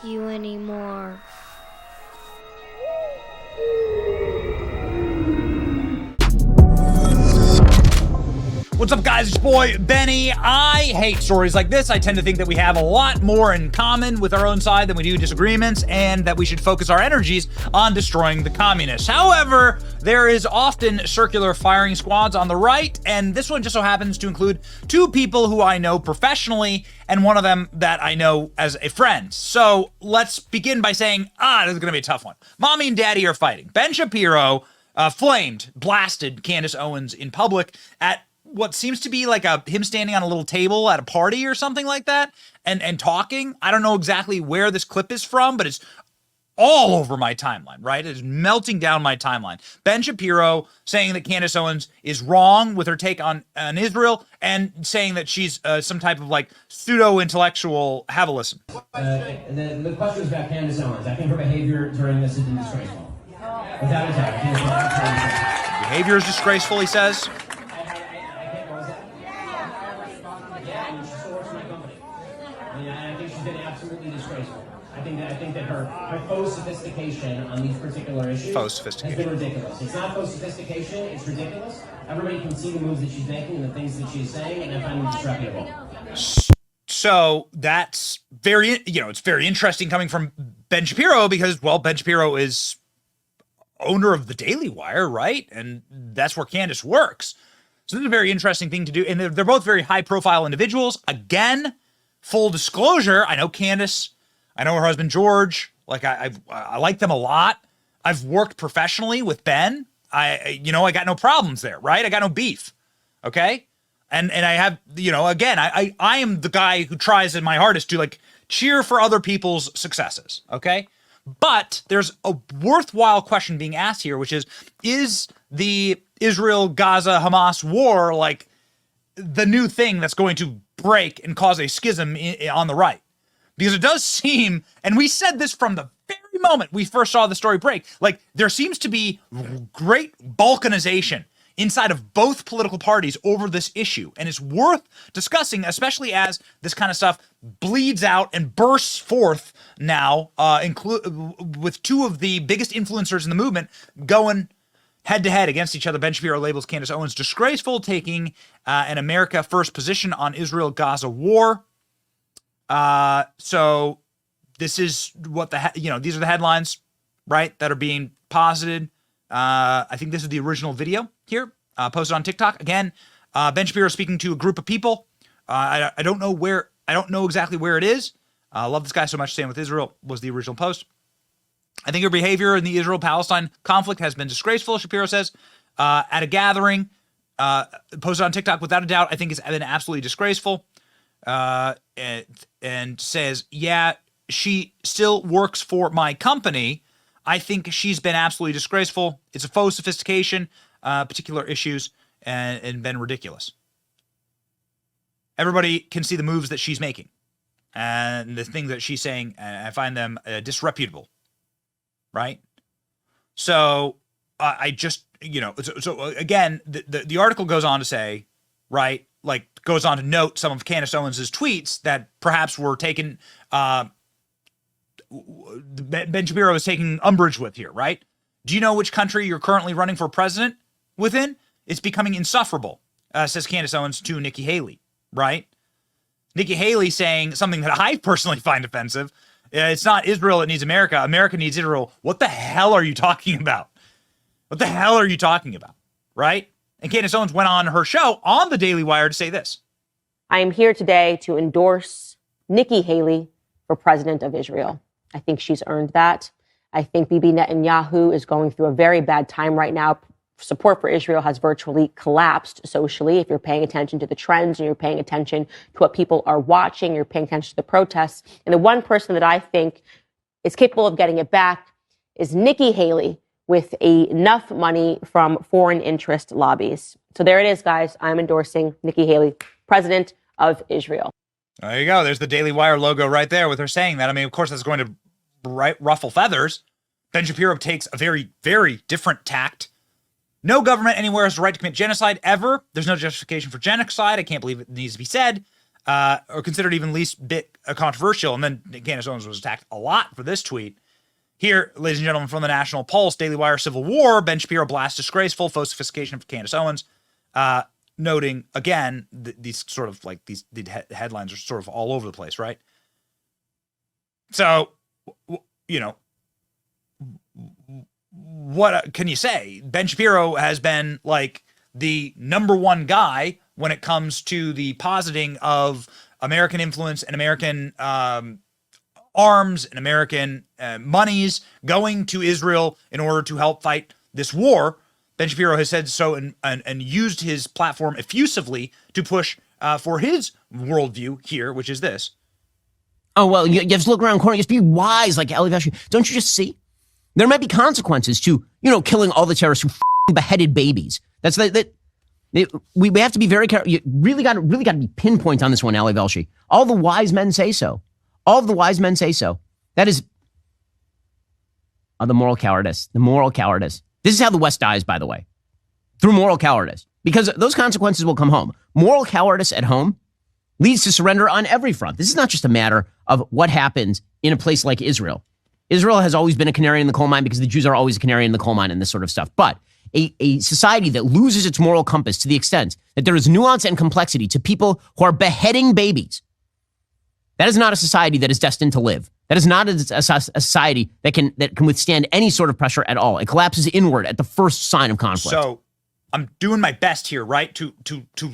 you anymore. What's up, guys? It's your boy, Benny. I hate stories like this. I tend to think that we have a lot more in common with our own side than we do disagreements, and that we should focus our energies on destroying the communists. However, there is often circular firing squads on the right, and this one just so happens to include two people who I know professionally, and one of them that I know as a friend. So let's begin by saying, this is going to be a tough one. Mommy and Daddy are fighting. Ben Shapiro blasted Candace Owens in public at what seems to be like him standing on a little table at a party or something like that and talking. I don't know exactly where this clip is from, but it's all over my timeline, right? It's melting down my timeline. Ben Shapiro saying that Candace Owens is wrong with her take on Israel and saying that she's some type of like pseudo-intellectual. Have a listen. And the question was about Candace Owens. I think her behavior during this has been disgraceful. Without a doubt. Behavior is disgraceful, he says. I think that her faux sophistication on these particular issues has been ridiculous. It's not faux sophistication, it's ridiculous. Everybody can see the moves that she's making and the things that she's saying, and I find them disreputable. So that's very, it's very interesting coming from Ben Shapiro because, well, Ben Shapiro is owner of the Daily Wire, right? And that's where Candace works. So this is a very interesting thing to do. And they're both very high profile individuals. Again, full disclosure, I know Candace, I know her husband, George. Like I like them a lot. I've worked professionally with Ben. I got no problems there, right? I got no beef. Okay. And I have, again, I am the guy who tries in my hardest to like cheer for other people's successes. Okay. But there's a worthwhile question being asked here, which is the Israel-Gaza-Hamas war like the new thing that's going to break and cause a schism on the right? Because it does seem, and we said this from the very moment we first saw the story break, like there seems to be great balkanization inside of both political parties over this issue. And it's worth discussing, especially as this kind of stuff bleeds out and bursts forth now, with two of the biggest influencers in the movement going head-to-head against each other. Ben Shapiro labels Candace Owens disgraceful, taking an America First position on Israel-Gaza war. So this is what these are the headlines, right, that are being posited. I think this is the original video here, posted on TikTok. Again, Ben Shapiro speaking to a group of people. I don't know exactly where it is. I love this guy so much. Staying with Israel was the original post. I think her behavior in the Israel-Palestine conflict has been disgraceful, Shapiro says, at a gathering, posted on TikTok. Without a doubt, I think it's been absolutely disgraceful. And says, yeah, she still works for my company. I think she's been absolutely disgraceful. It's a faux sophistication, particular issues, and been ridiculous. Everybody can see the moves that she's making and the things that she's saying, and I find them disreputable, right? So I just, so again, the article goes on to say, right, like goes on to note some of Candace Owens' tweets that perhaps were taken, Ben Shapiro is taking umbrage with here, right? Do you know which country you're currently running for president within? It's becoming insufferable, says Candace Owens to Nikki Haley, right? Nikki Haley saying something that I personally find offensive. It's not Israel that needs America. America needs Israel. What the hell are you talking about? What the hell are you talking about, right? And Candace Owens went on her show on the Daily Wire to say this. I am here today to endorse Nikki Haley for president of Israel. I think she's earned that. I think Bibi Netanyahu is going through a very bad time right now. Support for Israel has virtually collapsed socially. If you're paying attention to the trends and you're paying attention to what people are watching, you're paying attention to the protests. And the one person that I think is capable of getting it back is Nikki Haley, with enough money from foreign interest lobbies. So there it is, guys. I'm endorsing Nikki Haley, president of Israel. There you go. There's the Daily Wire logo right there with her saying that. I mean, of course, that's going to ruffle feathers. Ben Shapiro takes a very, very different tact. No government anywhere has the right to commit genocide ever. There's no justification for genocide. I can't believe it needs to be said. or considered even least bit controversial. And then Candace Owens was attacked a lot for this tweet. Here, ladies and gentlemen, from the National Pulse, Daily Wire, Civil War, Ben Shapiro blasts disgraceful faux sophistication of Candace Owens, noting, again, these sort of like these headlines are sort of all over the place, right? So, you know, what can you say? Ben Shapiro has been like the number one guy when it comes to the positing of American influence and American arms and American monies going to Israel in order to help fight this war. Ben Shapiro has said so and used his platform effusively to push for his worldview here, which is this. Oh, well, you have to look around the corner. You have to be wise like Ali Velshi. Don't you just see? There might be consequences to, killing all the terrorists who beheaded babies. We have to be very careful. You really got to be pinpoint on this one, Ali Velshi. All the wise men say so. All of the wise men say so. That is the moral cowardice. The moral cowardice. This is how the West dies, by the way, through moral cowardice, because those consequences will come home. Moral cowardice at home leads to surrender on every front. This is not just a matter of what happens in a place like Israel. Israel has always been a canary in the coal mine because the Jews are always a canary in the coal mine and this sort of stuff. But a society that loses its moral compass to the extent that there is nuance and complexity to people who are beheading babies, that is not a society that is destined to live. That is not a society that can withstand any sort of pressure at all. It collapses inward at the first sign of conflict. So I'm doing my best here, right, to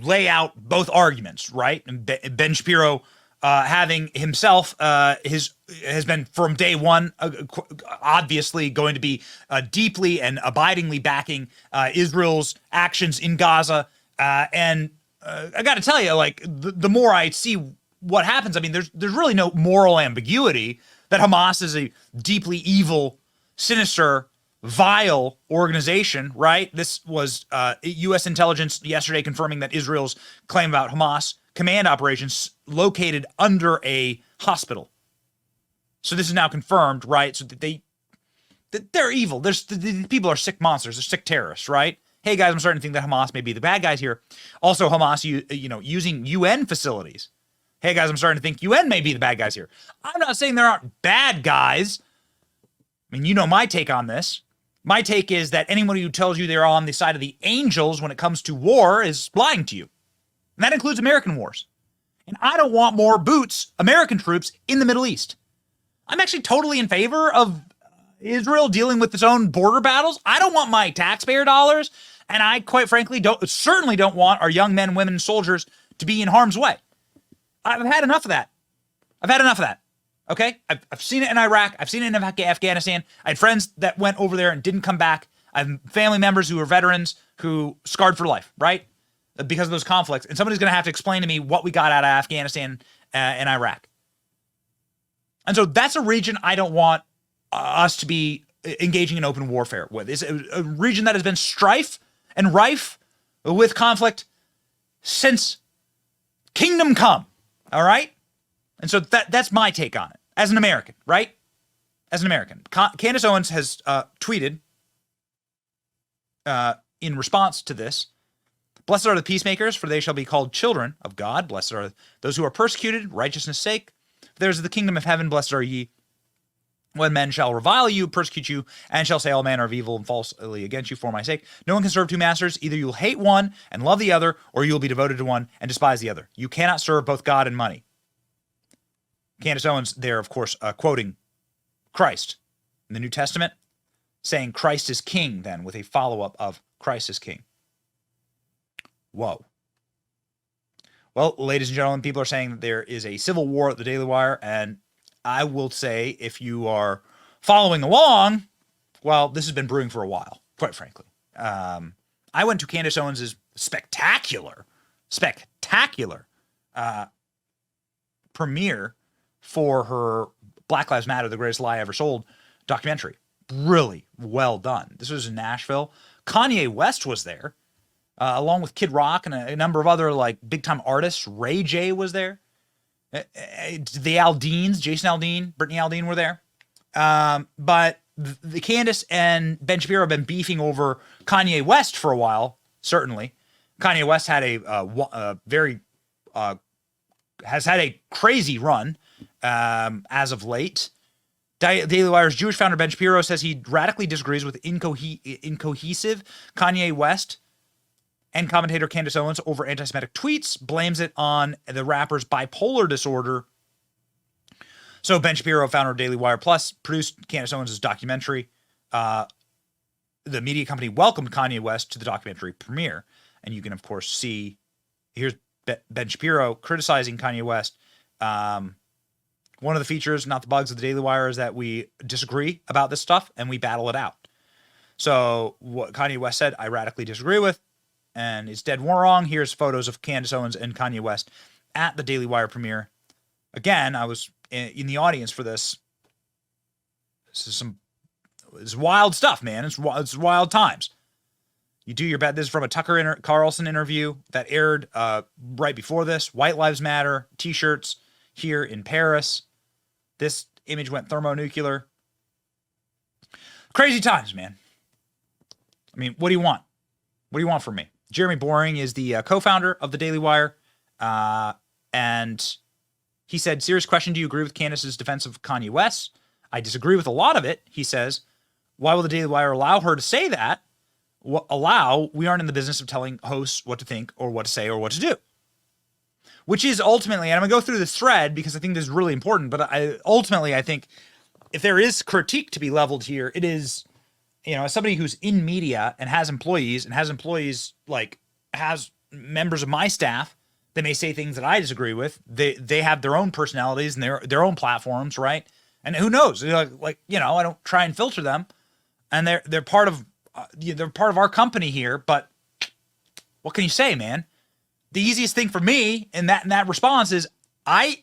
lay out both arguments, right? And Ben Shapiro having himself has been from day one obviously going to be deeply and abidingly backing Israel's actions in Gaza. And I got to tell you, like the more I see what happens, I mean, there's really no moral ambiguity that Hamas is a deeply evil, sinister, vile organization, right? This was U.S. intelligence yesterday confirming that Israel's claim about Hamas command operations located under a hospital. So this is now confirmed, right? So that they're evil. The people are sick monsters. They're sick terrorists, right? Hey guys, I'm starting to think that Hamas may be the bad guys here. Also, Hamas, using UN facilities. Hey guys, I'm starting to think UN may be the bad guys here. I'm not saying there aren't bad guys. I mean, you know my take on this. My take is that anyone who tells you they're on the side of the angels when it comes to war is lying to you. And that includes American wars. And I don't want more boots, American troops, in the Middle East. I'm actually totally in favor of Israel dealing with its own border battles. I don't want my taxpayer dollars, and I quite frankly certainly don't want our young men, women, and soldiers to be in harm's way. I've had enough of that. Okay? I've seen it in Iraq. I've seen it in Afghanistan. I had friends that went over there and didn't come back. I have family members who are veterans who scarred for life, right? Because of those conflicts. And somebody's going to have to explain to me what we got out of Afghanistan and Iraq. And so that's a region I don't want us to be engaging in open warfare with. It's a region that has been strife and rife with conflict since Kingdom Come. All right? And so that's my take on it as an American, right? As an American. Candace Owens has tweeted in response to this, "Blessed are the peacemakers, for they shall be called children of God. Blessed are those who are persecuted, righteousness' sake. For theirs is the kingdom of heaven. Blessed are ye when men shall revile you, persecute you, and shall say all manner of evil and falsely against you for my sake. No one can serve two masters. Either you will hate one and love the other, or you will be devoted to one and despise the other. You cannot serve both God and money." Candace Owens there, of course, quoting Christ in the New Testament, saying Christ is king then, with a follow-up of Christ is king. Whoa. Well, ladies and gentlemen, people are saying that there is a civil war at the Daily Wire, and I will say, if you are following along, well, this has been brewing for a while, quite frankly. I went to Candace Owens' spectacular premiere for her Black Lives Matter, The Greatest Lie Ever Sold documentary. Really well done. This was in Nashville. Kanye West was there, along with Kid Rock and a number of other like big-time artists. Ray J was there. The Aldeans, Jason Aldean, Brittany Aldean were there. But the Candace and Ben Shapiro have been beefing over Kanye West for a while, certainly. Kanye West had a very has had a crazy run as of late. Daily Wire's Jewish founder Ben Shapiro says he radically disagrees with incohesive Kanye West and commentator Candace Owens over anti-Semitic tweets, blames it on the rapper's bipolar disorder. So Ben Shapiro, founder of Daily Wire Plus, produced Candace Owens' documentary. The media company welcomed Kanye West to the documentary premiere. And you can, of course, see, here's Ben Shapiro criticizing Kanye West. One of the features, not the bugs of the Daily Wire, is that we disagree about this stuff and we battle it out. So what Kanye West said, I radically disagree with, and it's dead wrong. Here's photos of Candace Owens and Kanye West at the Daily Wire premiere. Again, I was in the audience for this. It's wild stuff, man. It's wild times. You do your best. This is from a Tucker Carlson interview that aired right before this. White Lives Matter t-shirts here in Paris. This image went thermonuclear. Crazy times, man. I mean, what do you want? What do you want from me? Jeremy Boring is the co-founder of the Daily Wire. And he said, serious question, do you agree with Candace's defense of Kanye West? I disagree with a lot of it, he says. Why will the Daily Wire allow her to say that? We aren't in the business of telling hosts what to think or what to say or what to do. Which is ultimately, and I'm going to go through this thread because I think this is really important, but ultimately I think if there is critique to be leveled here, it is, as somebody who's in media and has employees like has members of my staff that may say things that I disagree with, they have their own personalities and their own platforms, right? And who knows? I don't try and filter them, and they're part of our company here. But what can you say, man? The easiest thing for me in that response is I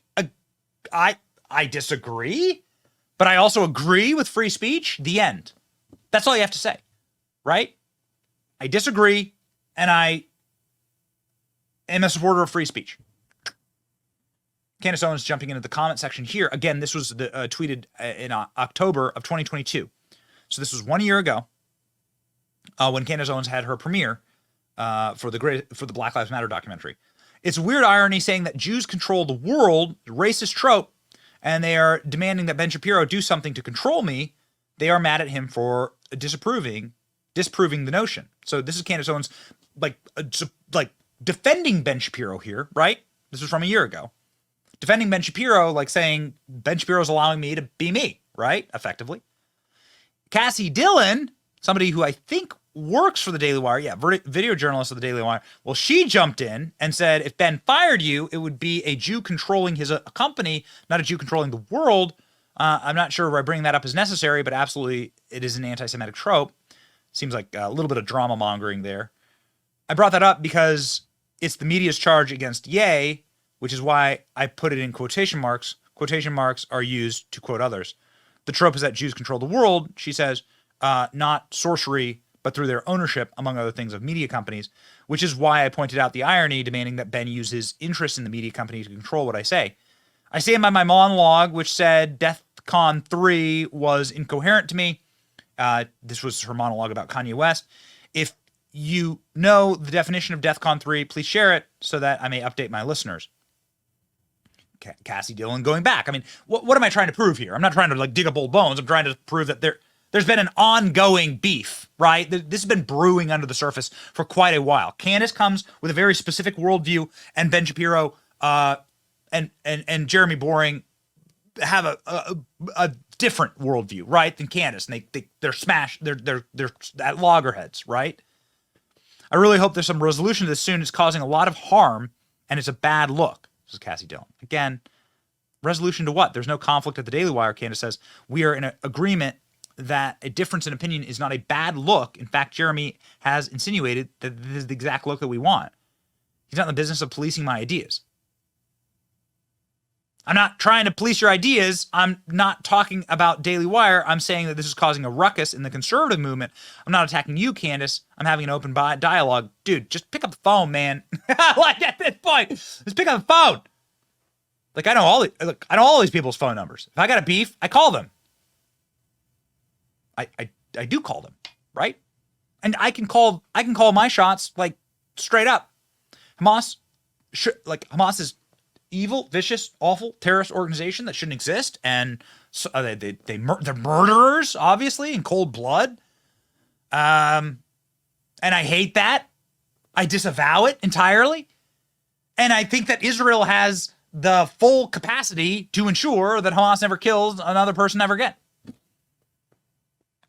disagree, but I also agree with free speech. The end. That's all you have to say, right? I disagree, and I am a supporter of free speech. Candace Owens jumping into the comment section here. Again, this was tweeted in October of 2022. So this was 1 year ago when Candace Owens had her premiere for the Black Lives Matter documentary. It's a weird irony saying that Jews control the world, racist trope, and they are demanding that Ben Shapiro do something to control me. They are mad at him for disproving the notion. So this is Candace Owens like defending Ben Shapiro here, right? This was from a year ago. Defending Ben Shapiro, like saying Ben Shapiro's allowing me to be me, right? Effectively. Cassie Dillon, somebody who I think works for the Daily Wire, video journalist of the Daily Wire. Well, she jumped in and said, if Ben fired you, it would be a Jew controlling his company, not a Jew controlling the world. I'm not sure why bringing that up is necessary, but absolutely it is an anti-Semitic trope. Seems like a little bit of drama mongering there. I brought that up because it's the media's charge against Ye, which is why I put it in quotation marks. Quotation marks are used to quote others. The trope is that Jews control the world, she says, not sorcery, but through their ownership, among other things, of media companies, which is why I pointed out the irony, demanding that Ben use his interest in the media company to control what I say. I stand by my monologue, which said DEFCON 3 was incoherent to me. This was her monologue about Kanye West. If you know the definition of DEFCON 3, please share it so that I may update my listeners. Cassie Dillon going back. I mean, what am I trying to prove here? I'm not trying to dig up old bones. I'm trying to prove that there's been an ongoing beef, right? This has been brewing under the surface for quite a while. Candace comes with a very specific worldview, and Ben Shapiro and Jeremy Boring have a different worldview, right, than Candace, and they're smashed. They're at loggerheads, right? I really hope there's some resolution to this soon. It's causing a lot of harm, and it's a bad look. This is Cassie Dillon. Again, resolution to what? There's no conflict at the Daily Wire. Candace says, we are in an agreement that a difference in opinion is not a bad look. In fact, Jeremy has insinuated that this is the exact look that we want. He's not in the business of policing my ideas. I'm not trying to police your ideas. I'm not talking about Daily Wire. I'm saying that this is causing a ruckus in the conservative movement. I'm not attacking you, Candace. I'm having an open dialogue. Dude, just pick up the phone, man. Like at this point, just pick up the phone. Like I know all these people's phone numbers. If I got a beef, I call them. I do call them, right? And I can call my shots like straight up. Hamas is evil, vicious, awful terrorist organization that shouldn't exist, and so, they're murderers, obviously, in cold blood. And I hate that. I disavow it entirely. And I think that Israel has the full capacity to ensure that Hamas never kills another person ever again.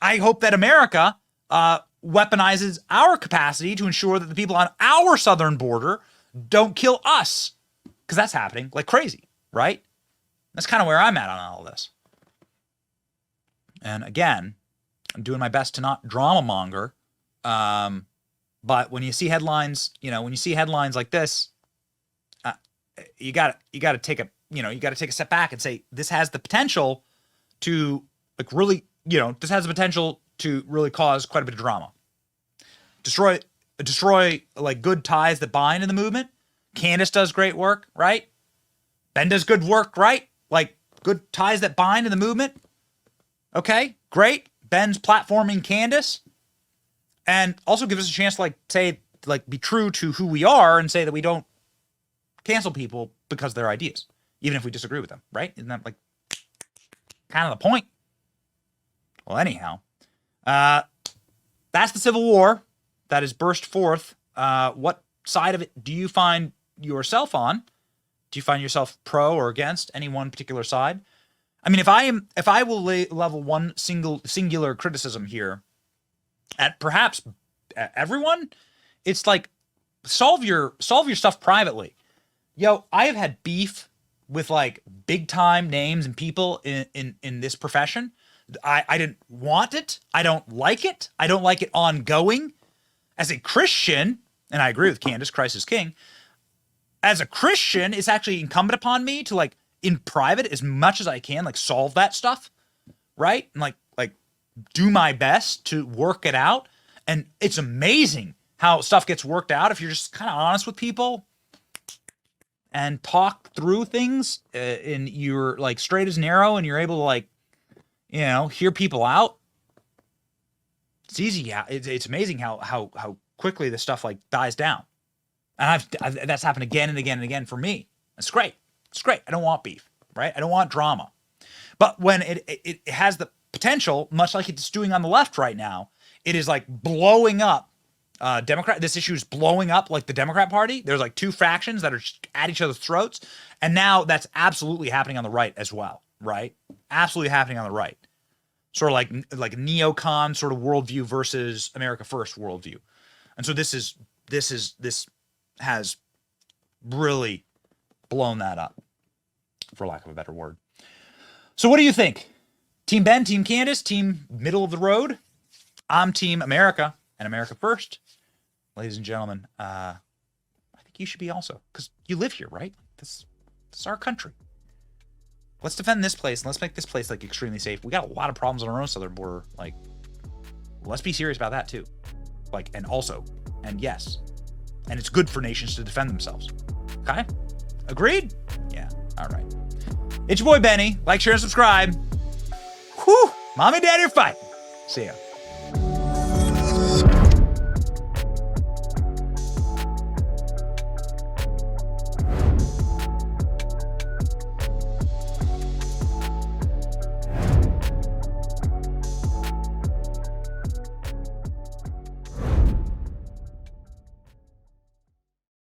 I hope that America weaponizes our capacity to ensure that the people on our southern border don't kill us, because that's happening like crazy, right? That's kind of where I'm at on all this. And again, I'm doing my best to not drama monger. But when you see headlines, when you see headlines like this, you got to take a step back and say, this has the potential to this has the potential to really cause quite a bit of drama. Destroy like good ties that bind in the movement. Candace does great work, right? Ben does good work, right? Like good ties that bind in the movement. Okay, great. Ben's platforming Candace, and also gives us a chance to be true to who we are and say that we don't cancel people because of their ideas, even if we disagree with them, right? Isn't that kind of the point? Well, anyhow, that's the Civil War that has burst forth. What side of it do you find yourself on? Do you find yourself pro or against any one particular side? I mean, if I will level one singular criticism here at perhaps everyone, it's like solve your stuff privately. Yo, I have had beef with big time names and people in this profession. I didn't want it. I don't like it. I don't like it ongoing. As a Christian, and I agree with Candace, Christ is King. As a Christian, it's actually incumbent upon me to in private as much as I can, solve that stuff, right? And do my best to work it out. And it's amazing how stuff gets worked out if you're just kind of honest with people and talk through things, and you're straight as narrow, and you're able to hear people out. It's easy. Yeah, it's amazing how quickly this stuff dies down. And that's happened again and again and again for me. It's great. It's great. I don't want beef, right? I don't want drama. But when it has the potential, much like it's doing on the left right now, it is blowing up this issue is blowing up the Democrat Party. There's two factions that are at each other's throats. And now that's absolutely happening on the right as well, right? Absolutely happening on the right. Sort of like neocon sort of worldview versus America First worldview. And so this has really blown that up, for lack of a better word. So what do you think? Team Ben, Team Candace, Team Middle of the Road? I'm Team America and America First. Ladies and gentlemen, I think you should be also, because you live here, right? This is our country. Let's defend this place, and let's make this place extremely safe. We got a lot of problems on our own southern border. Let's be serious about that too. And yes, and it's good for nations to defend themselves. Okay? Agreed? Yeah. All right. It's your boy Benny. Like, share, and subscribe. Whew. Mom and Dad are fighting. See ya.